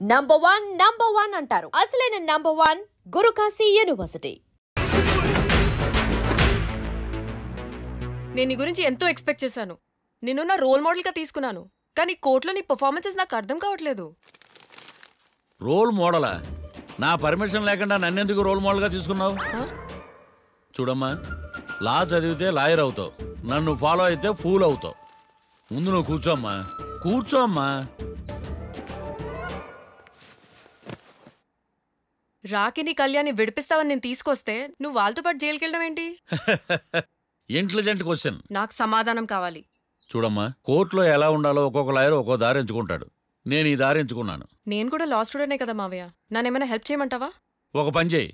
Number one అంటారు. అసలైన number 1 Guru Kashi university. నేను నీ గురించి ఎంతో ఎక్స్పెక్ట్ చేశాను. నిన్ను నా రోల్ మోడల్గా తీసుకున్నాను. కానీ కోర్టులో నీ పర్ఫార్మెన్సెస్ నాకు అర్థం కావట్లేదు. రోల్ మోడలా? నా పర్మిషన్ లేకుండా నన్నెందుకు రోల్ మోడల్గా తీసుకున్నావు? చూడమ్మా, లా చదివితే లాయర్ అవుతావు, నన్ను ఫాలో అయితే ఫూల్ అవుతావు. ముందు నువ్వు కూర్చోమ్మా, కూర్చోమ్మా. రాకిని కళ్యాణ్ని విడిపిస్తావని నేను తీసుకొస్తే నువ్వు వాళ్ళతో పాటు జైలుకి వెళ్ళడం ఏంటి? Intelligent question. నాకు సమాధానం కావాలి. చూడమ్మా, కోర్టులో ఎలా ఉండాలో ఒక్కొక్క లాయర్ ఒక్కో దారి ఎంచుకుంటాడు. నేను ఈ దారి ఎంచుకున్నాను. నేను కూడా లా స్టూడెంటే కదా మావయ్య, నన్నేమైనా హెల్ప్ చేయమంటావా? ఒక పని చేయి,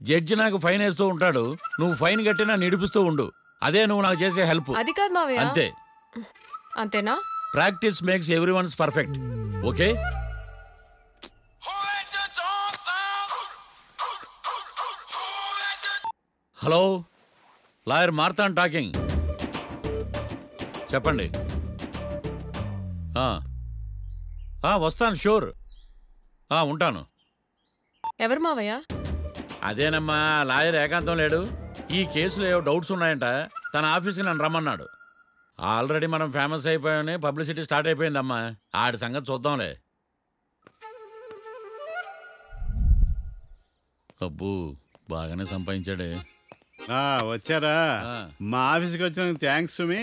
జడ్జి నాకు ఫైన్ వేస్తూ ఉంటాడు, నువ్వు ఫైన్ కట్టినా నిడిపిస్తూ ఉండు. అదే నువ్వు నాకు చేసే హెల్ప్. అది కాదు మావయ్య. అంతే. అంతేనా? Practice makes everyone's perfect. Okay. Hello, lawyer Marthan talking. చెప్పండి. వస్తాను, షూర్. ఉంటాను. ఎవరు మావయ్య? అదేనమ్మా, లాయర్ ఏకాంతం లేడు. ఈ కేసులో ఏవో డౌట్స్ ఉన్నాయంట, తన ఆఫీస్కి నన్ను రమ్మన్నాడు. ఆల్రెడీ మనం ఫేమస్ అయిపోయామని పబ్లిసిటీ స్టార్ట్ అయిపోయిందమ్మా. ఆడి సంగతి చూద్దాంలే. అబ్బు, బాగానే సంపాదించాడే. వచ్చారా? మా ఆఫీస్కి వచ్చినందుకు థ్యాంక్స్ సుమి.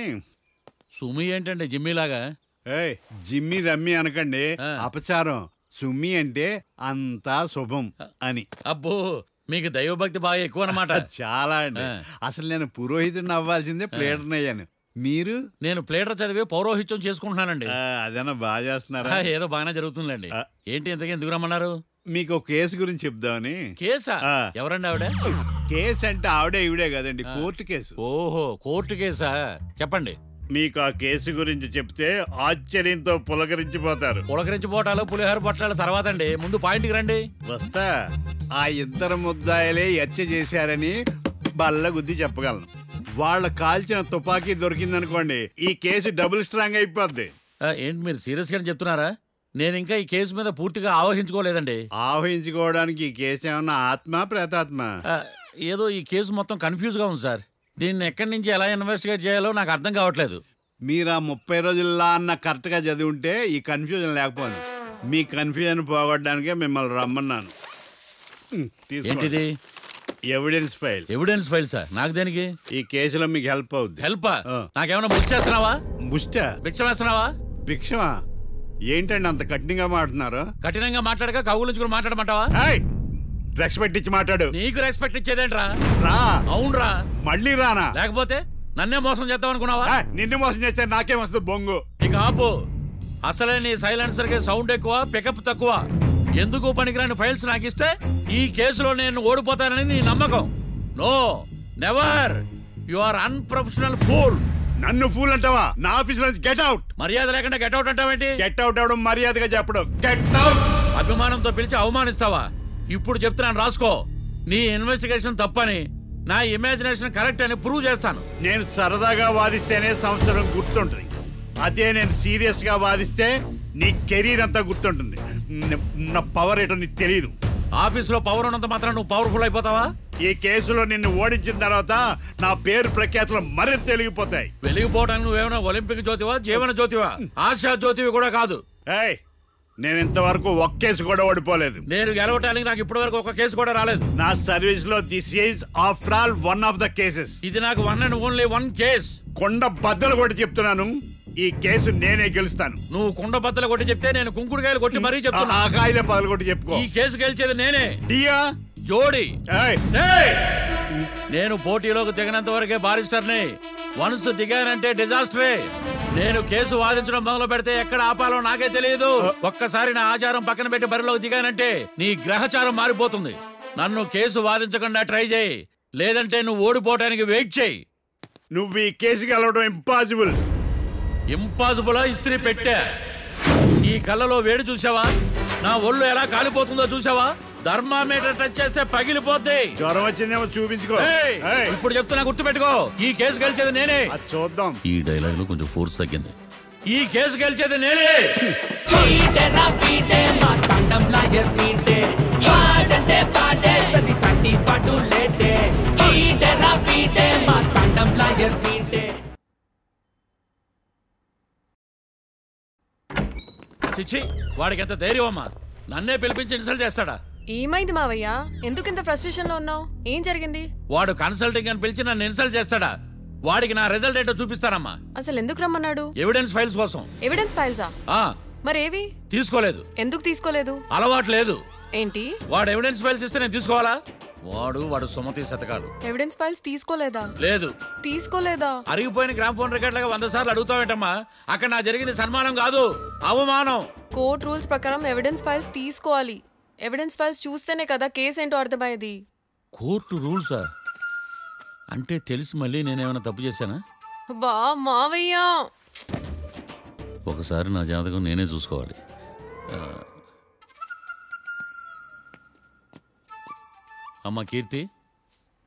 సుమి ఏంటంటే జిమ్మీలాగా? జిమ్మి రమ్మి అనకండి, అపచారం. సుమి అంటే అంతా శుభం అని. అబ్బో, మీకు దైవభక్తి బాగా ఎక్కువ అన్నమాట. చాలా అండి. అసలు నేను పురోహితుడిని అవ్వాల్సిందే ప్లేడర్ని అయ్యాను. మీరు? నేను ప్లేడర్ చదివి పౌరోహిత్యం చేసుకుంటున్నానండి. అదేనా బాగా చేస్తున్నారా? ఏదో బాగానే జరుగుతుందండి. ఏంటి ఇంతకీ ఎందుకు రమ్మన్నారు? మీకు ఒక కేసు గురించి చెప్దామని. కేసా? ఎవరండి ఆవిడ? కేసు అంటే ఆవిడే ఈవిడే కదండి, కోర్టు కేసు. ఓహో, కోర్టు కేసా? చెప్పండి. మీకు ఆ కేసు గురించి చెప్తే ఆశ్చర్యంతో పులకరించిపోతారు. పులకరించిపోవటాలు పులిహోర పొట్టాలు తర్వాత అండి, ముందు పాయింట్కి రండి. వస్తా. ఆ ఇద్దరు ముద్దాయలే హత్య చేశారని బల్ల గుద్ది చెప్పగలను. వాళ్ళ కాల్చిన తుపాకీ దొరికిందనుకోండి, ఈ కేసు డబుల్ స్ట్రాంగ్ అయిపోద్ది. ఏంటి మీరు సీరియస్ గా చెప్తున్నారా? నేను ఇంకా ఈ కేసు మీద పూర్తిగా ఆవహించుకోలేదండి. ఆవహించుకోవడానికి ఈ కేసు ఏమన్నా ఆత్మ ప్రేతాత్మ? ఏదో ఈ కేసు మొత్తం కన్ఫ్యూజ్ గా ఉంది సార్. దీన్ని ఎక్కడి నుంచి ఎలా ఇన్వెస్టిగేట్ చేయాలో నాకు అర్థం కావట్లేదు. మీరు ఆ 30 రోజుల్లో అన్న కరెక్ట్ గా చదివి ఉంటే ఈ కన్ఫ్యూజన్ లేకపోయింది. మీ కన్ఫ్యూజన్ పోగొట్టడానికే మిమ్మల్ని రమ్మన్నాను. ఏంటిది? Evidence file. Evidence file sir? నాకు దేనికి? ఈ కేసులో మీకు హెల్ప్ అవుద్ది. హెల్పా? నాకేమైనా ముష్టి చేస్తున్నావా? ముష్ట? భిక్షం వేస్తున్నావా? భిక్షమా? ఏంటండి అంత కఠినంగా మాట్లాడుతున్నారు? కఠినంగా మాట్లాడక కవులుంచుకుని మాట్లాడమంటావా? రెస్పెక్ట్ ఇచ్చి మాట్లాడు. నీకు రెస్పెక్ట్ ఇచ్చేదేంట్రా? రా. అవునరా? మళ్ళీ రానా? లేకపోతే నన్నే మోసం చేద్దాం అనుకున్నావా? నిన్ను మోసం చేస్తే నాకేం వస్తుంది బొంగు? ఇక ఆపు. అసలే నీ సైలెన్సర్ కి సౌండ్ ఎక్కువ, పికప్ తక్కువ. ఎందుకు పనికిరాని ఫైల్స్ నాకు ఇస్తే ఈ కేసులో నేను ఓడిపోతానని నీ నమ్మకం. No, never. You are unprofessional fool. నన్ను ఫూల్ అంటావా? నా ఆఫీస్ నుంచి గెట్ అవుట్. మర్యాద లేకుండా గెట్ అవుట్ అంటావేంటి? గెట్ అవుట్ అవడం మర్యాదగా చెప్పడం. Get out. అభిమానంతో పిలిచి అవమానిస్తావా? ఇప్పుడు చెప్తున్నాను, రాసుకో. నీ ఇన్వెస్టిగేషన్ తప్పని, నా ఇమాజినేషన్ కరెక్ట్ అని ప్రూవ్ చేస్తాను. నేను సరదాగా వాదిస్తేనే సంవత్సరం గుర్తుంటుంది. అదే నేను సీరియస్ గా వాదిస్తే నీ కెరీర్ అంతా గుర్తుంటుంది. నా పవర్ ఏంటో నీకు తెలియదు. ఆఫీసులో పవర్ ఉన్నంత మాత్రం నువ్వు పవర్ఫుల్ అయిపోతావా? ఈ కేసులో నిన్ను ఓడించిన తర్వాత నా పేరు ప్రఖ్యాతులు మరింత వెలిగిపోతాయి. వెలిగిపోవడానికి నువ్వేమైనా ఒలింపిక్ జ్యోతివా, జీవన జ్యోతివా? ఆశా జ్యోతివి కూడా కాదు. నేను ఇంతవరకు ఒక్క కేసు కూడా ఓడిపోలేదు. నేను గెలవటానికి నాకు ఇప్పటి వరకు ఒక కేసు కూడా రాలేదు. నా సర్వీస్ లో this is after all one of the cases. ఇది నాకు one and only one case. కొండ బద్దలు కొట్టి చెప్తున్నాను, ఈ కేసు నేనే గెలుస్తాను. నువ్వు కుండ బద్దలు కొట్టి చెప్తే నేను కుంకుడుకాయలు కొట్టి మరీ చెప్తున్నా. ఆ కాయలే పగలు కొట్టి చెప్పుకో. ఈ కేసు గెలిచేది నేనే. దియా జోడి. నేను పోటీలోకి దిగినంత వరకే బారిస్టర్ని. వన్స్ దిగానంటే డిజాస్టరే. నేను కేసు వాదించడం మొదలు పెడితే ఎక్కడ ఆపాలో నాకే తెలియదు. ఒక్కసారి నా ఆచారం పక్కన పెట్టి బరిలోకి దిగానంటే నీ గ్రహచారం మారిపోతుంది. నన్ను కేసు వాదించకుండా ట్రై చేయి, లేదంటే నువ్వు ఓడిపోవటానికి వెయిట్ చేయి. నువ్వు ఈ కేసు గెలవడం ఇంపాసిబుల్. ఇంపాసిబులా? ఇస్త్రీ పెట్టా. ఈ కళ్ళలో వేడి చూసావా? నా ఒళ్ళు ఎలా కాలిపోతుందో చూసావా? థర్మామీటర్ టచ్ చేస్తే పగిలిపోద్ది. జ్వరం వచ్చిందేమో చూపించుకో. ఇప్పుడు చెప్తున్నా, గుర్తు పెట్టుకో. ఈ కేసు గెలిచేది నేనే. చూద్దాం. ఈ డైలాగ్ లో కొంచెం ఫోర్స్ తగ్గింది. ఈ కేసు గెలిచేది నేనే. లాయర్ వీడే. చిచ్చి వాడికి ఎంత ధైర్యం అమ్మా, నన్నే పిలిపించి ఇన్సల్ట్ చేస్తాడా? ఏమైంది మావయ్య? ఎందుకు ఇంత ఫ్రస్ట్రేషన్ లో ఉన్నావు? ఏం జరిగింది? వాడు కన్సల్టింగ్ అని పిలిచి నన్ను ఇన్సల్ట్ చేస్తాడా? వాడికి నా రిజల్ట్ ఏంటో చూపిస్తానమ్మా. అసలు ఎందుకు రమ్మన్నాడు? ఎవిడెన్స్ ఫైల్స్ కోసం. ఎవిడెన్స్ ఫైల్సా? ఆ మరేవి? తీసుకోలేదు. ఎందుకు తీసుకోలేదు? అలవాటు లేదు. ఏంటి? వాడు ఎవిడెన్స్ ఫైల్స్ ఇస్తే నేను తీసుకోవాలా? వాడు సుమతి శతకాలు. ఎవిడెన్స్ ఫైల్స్ తీసుకోలేదా? లేదు. తీసుకోలేదా? అరిగిపోయిన గ్రామ్ ఫోన్ రికార్డులుగా 100 సార్లు అడుగుతావేంటమ్మా? అక్కడ నా జరిగింది సన్మానం కాదు, అవమానం. కోర్ట్ రూల్స్ ప్రకారం ఎవిడెన్స్ ఫైల్స్ తీసుకోవాలి. ఎవిడెన్స్ ఫైల్స్ చూస్తేనే కదా కేసు ఏంటో అర్థమయ్యేది. కోర్టు రూల్సా? అంటే తెలిసి మళ్ళీ నేనేమైనా తప్పు చేశానా? బా మావయ్య, ఒకసారి నా జాతకం నేనే చూసుకోవాలి. అమ్మ కీర్తి,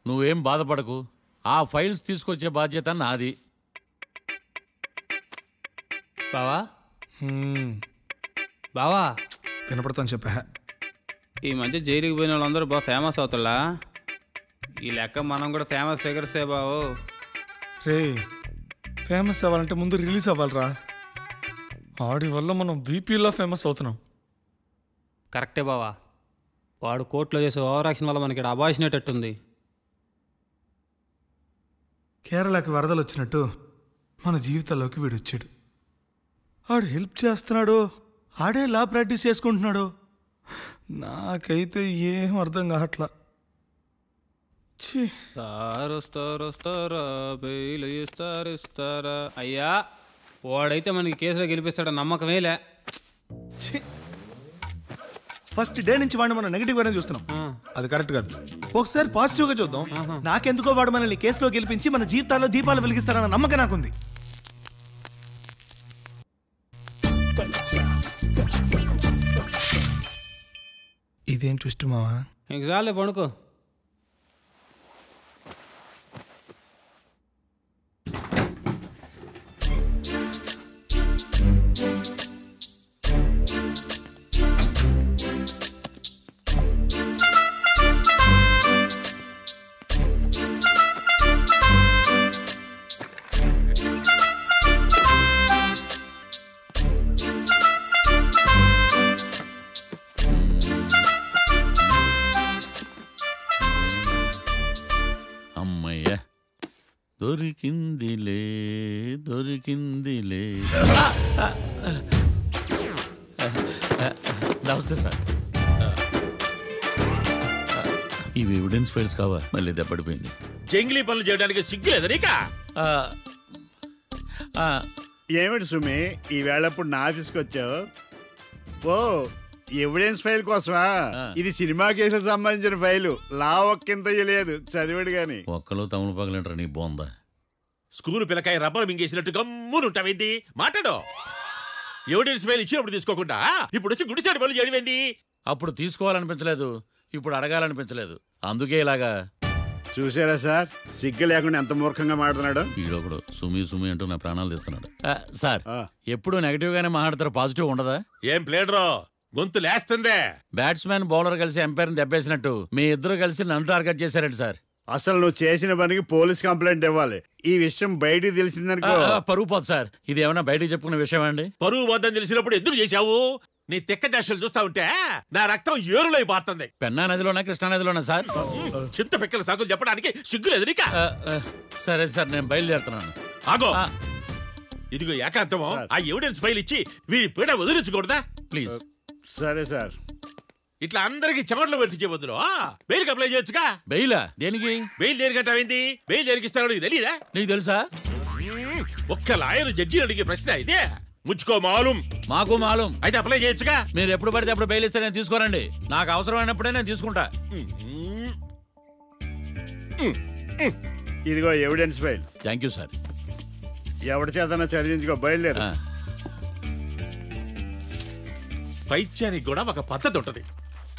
నువ్వేం బాధపడకు. ఆ ఫైల్స్ తీసుకొచ్చే బాధ్యత నాది. బావా బావా వినపడతాను చెప్పా. ఈ మధ్య జైలుకి పోయిన వాళ్ళందరూ బాగా ఫేమస్ అవుతారా? ఈ లెక్క మనం కూడా ఫేమస్ ఫిగర్సే బావు. రే, ఫేమస్ అవ్వాలంటే ముందు రిలీజ్ అవ్వాలిరా. ఆడి వల్ల మనం బీపీలో ఫేమస్ అవుతున్నాం. కరెక్టే బావా. వాడు కోర్టులో చేసే ఓవర్ యాక్షన్ వల్ల మనకి అబాయిసినట్టుంది. కేరళకి వరదలు వచ్చినట్టు మన జీవితాల్లోకి వీడు వచ్చాడు. ఆడు హెల్ప్ చేస్తున్నాడు, ఆడే లా ప్రాక్టీస్ చేసుకుంటున్నాడు. నాకైతే ఏం అర్థం కావట్లా. వస్తారా బెయిల్ ఇస్తారా? అయ్యా, వాడైతే మనకి కేసులో గెలిపిస్తాడ నమ్మకమేలే. ఫస్ట్ డే నుంచి వాడిని మనం నెగిటివ్ గానే చూస్తున్నాం. అది కరెక్ట్ కాదు. ఒకసారి పాజిటివ్ గా చూద్దాం. నాకెందుకో వాడు మనల్ని కేసులో గెలిపించి మన జీవితాల్లో దీపాలు వెలిగిస్తారన్న నమ్మకం నాకుంది. ఇదేం ట్విస్ట్ మావా? ఎగ్జామ్లే పడుకో. దొరికిందిలే దొరికిందిలే. నమస్తే సార్. ఇవి ఎవిడెన్స్ ఫైల్స్ కావా? మళ్ళీ దెబ్బడిపోయింది. జంగిలీ పనులు చేయడానికి సిగ్గులేదు నీకా? ఏమిటి సుమి, ఈ వేళప్పుడు నా ఆఫీస్కి వచ్చావు? ఓ, ఎవిడెన్స్ ఫైల్ కోసమా? ఇది సినిమా కేసులకు సంబంధించిన ఫైలు. లా ఒక్కింత లేదు, చదివాడు గాని. ఒక్కలో తమలు పగలంటారా? నీ బాగుందా? స్కూలు పిల్లకాయ రబ్బర్ మింగేసినట్టు గమ్మునుంటావేంది? మాట్లాడు. ఎవిడెన్స్ ఫైల్ ఇచ్చినప్పుడు తీసుకోకుండా ఇప్పుడు వచ్చి గుడిసాడు పనులు చేయడమేంది? అప్పుడు తీసుకోవాలనిపించలేదు, ఇప్పుడు అడగాలనిపించలేదు, అందుకే ఇలాగా. చూసారా సార్, సిగ్గు లేకుండా ఎంత మూర్ఖంగా మాట్లాడుతున్నాడు. వీడొకడు సుమి సుమి అంటూ నా ప్రాణాలు తీస్తున్నాడు. సార్, ఎప్పుడు నెగిటివ్ గానే మాట్లాడతారు, పాజిటివ్ ఉండదా? ఏం ప్లేడరో గొంతు లేస్తుందే. బ్యాట్స్మెన్ బౌలర్ కలిసి ఎంపైర్ని దెబ్బేసినట్టు మీ ఇద్దరు కలిసి నన్ను టార్గెట్ చేశారండి సార్. అసలు నువ్వు చేసిన పనికి పోలీస్ కంప్లైంట్ ఇవ్వాలి. ఈ విషయం బయటికి తెలిసిందనుకో పరువు పోదు సార్. ఇది ఏమన్నా బయటికి చెప్పుకున్న విషయం అండి? పరువు వద్దని తెలిసినప్పుడు ఎందుకు చేశావు? నీ తెక్క దశలు చూస్తా ఉంటే నా రక్తం ఏరులై పారుతుంది. పెన్నా నదిలోనా కృష్ణా నదిలోనా సార్? చింత పిక్కల సాకులు చెప్పడానికి సిగ్గులేదు నీకా? సరే సార్, నేను బయలుదేరుతున్నాను. ఆగో, ఇదిగో ఏకాంతమో ఆ ఎవిడెన్స్ ఫైల్ ఇచ్చి వీడి పీడ వదిలించకూడదా? ప్లీజ్. సరే సార్. ఇట్లా అందరికి చెమటలు పెట్టించే బదులు బెయిల్కి అప్లై చేయొచ్చుగా. బెయిలా? దేనికి? బెయిల్ దేనికంటావేంది? బెయిల్ దేనికిస్తారో నీకు తెలీదా? నీకు తెలుసా? ఒక్క లాయర్ జడ్జి అడిగే ప్రశ్న అయితే ముచ్చుకో మాలూం. మాకు మాలూం. అయితే అప్లై చేయొచ్చుగా. మీరు ఎప్పుడు పడితే అప్పుడు బెయిల్ ఇస్తే నేను తీసుకోనండి. నాకు అవసరమైనప్పుడే నేను తీసుకుంటా. ఇదిగో evidence file. Thank you sir. ఎవరి చేతనా చదివించుకో, బయలుదేరు. పైత్యానికి కూడా ఒక పద్ధతి ఉంటది,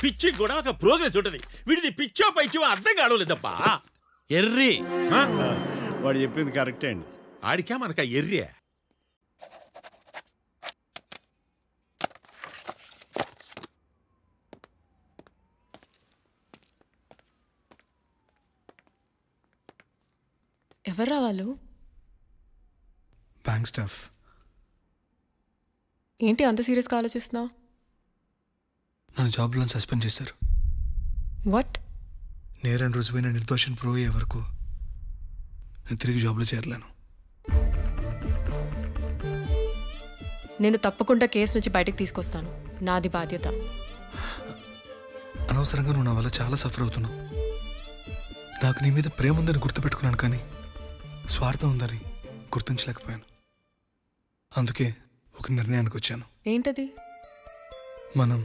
పిచ్చికి కూడా ఒక ప్రోగ్రెస్ ఉంటది. వీడిది పిచ్చో పైచో అర్థం కావలేదప్పా. ఎర్రి. వాడు చెప్పింది కరెక్టే అండి. ఆడికా మనక ఎర్రి. ఎవర్రా వాళ్ళు? Bank staff. ఏంటి అంత సీరియస్గా ఆలోచిస్తున్నావు? నన్ను జాబ్లో సస్పెండ్ చేశారు. వాట్? నేరం రుజువైన నిర్దోషం ప్రూవ్ అయ్యే వరకు నేను తిరిగి జాబ్లో చేరలేను. నేను తప్పకుండా కేసు నుంచి బయటకు తీసుకొస్తాను. నాది బాధ్యత. అనవసరంగా నువ్వు నా వల్ల చాలా సఫర్ అవుతున్నావు. నాకు నీ మీద ప్రేమ ఉందని గుర్తుపెట్టుకున్నాను, కానీ స్వార్థం ఉందని గుర్తించలేకపోయాను. అందుకే ఒక నిర్ణయానికి వచ్చాను. ఏంటది? మనం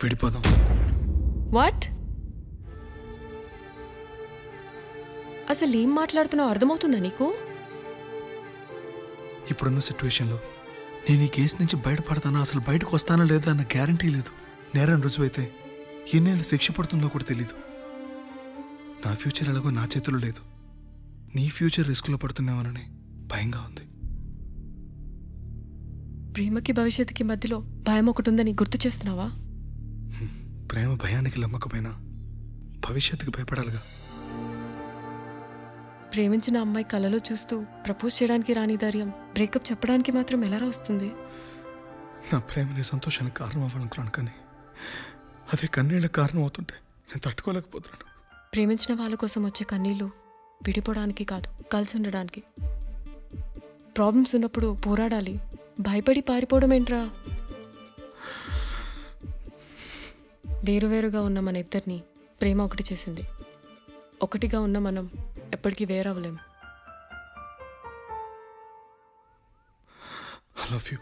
విడిపోదాం. వాట్? అసలు ఏం మాట్లాడుతున్నావు అర్థమవుతుందా నీకు? ఇప్పుడున్న సిచ్యువేషన్లో నేను ఈ కేసు నుంచి బయటపడతానా, అసలు బయటకు వస్తానా లేదా అన్న గ్యారంటీ లేదు. నేరం రుజువైతే ఎన్నేళ్ళు శిక్ష పడుతుందో కూడా తెలీదు. నా ఫ్యూచర్ ఎలాగో నా చేతుల్లో లేదు. నీ ఫ్యూచర్ రిస్క్లో పడుతున్నామోనని భయంగా ఉంది. ప్రేమకి భవిష్యత్తుకి మధ్యలో భయం ఒకటి ఉందని గుర్తు చేస్తున్నావా? ప్రేమ భయానికి లమ్మకపోయినా భవిష్యత్తుకి భయపడాలిగా. ప్రేమించిన అమ్మాయి కలలో చూస్తూ ప్రపోజ్ చేయడానికి రాని ధైర్యం బ్రేకప్ చెప్పడానికి మాత్రం ఎలా వస్తుంది? నా ప్రేమని సంతోషానికి కారణం అవ్వాలనుకున్నాను, కానీ అదే కన్నీళ్ళకి కారణం అవుతుంటే నేను తట్టుకోలేకపోతున్నాను. ప్రేమించిన వాళ్ళ కోసం వచ్చే కన్నీళ్ళు విడిపోవడానికి కాదు, కలిసి ఉండడానికి. ప్రాబ్లమ్స్ ఉన్నప్పుడు పోరాడాలి, భయపడి పారిపోవడం ఏంట్రా? వేరువేరుగా ఉన్న మన ఇద్దరిని ప్రేమ ఒకటి చేసింది. ఒకటిగా ఉన్న మనం ఎప్పటికీ వేరవ్వలేం. I love you.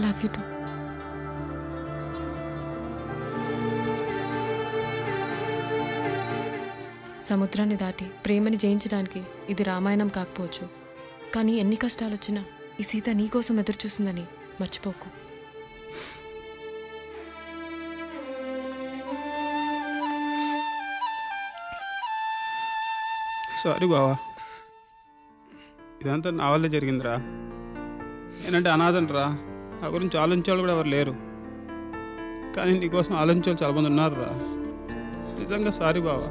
Love you too. సముద్రాన్ని దాటి ప్రేమని జయించడానికి ఇది రామాయణం కాకపోవచ్చు, కానీ ఎన్ని కష్టాలు వచ్చినా ఈ సీత నీకోసం ఎదురు చూస్తుందని మర్చిపోకు. సారీ బావా, ఇదంతా నా వల్లే జరిగిందిరా. నేనంటే అనాథనరా, నా గురించి ఆలోచించేవాళ్ళు కూడా ఎవరు లేరు. కానీ నీకోసం ఆలోచించే వాళ్ళు చాలామంది ఉన్నారు రా. నిజంగా సారీ బావా.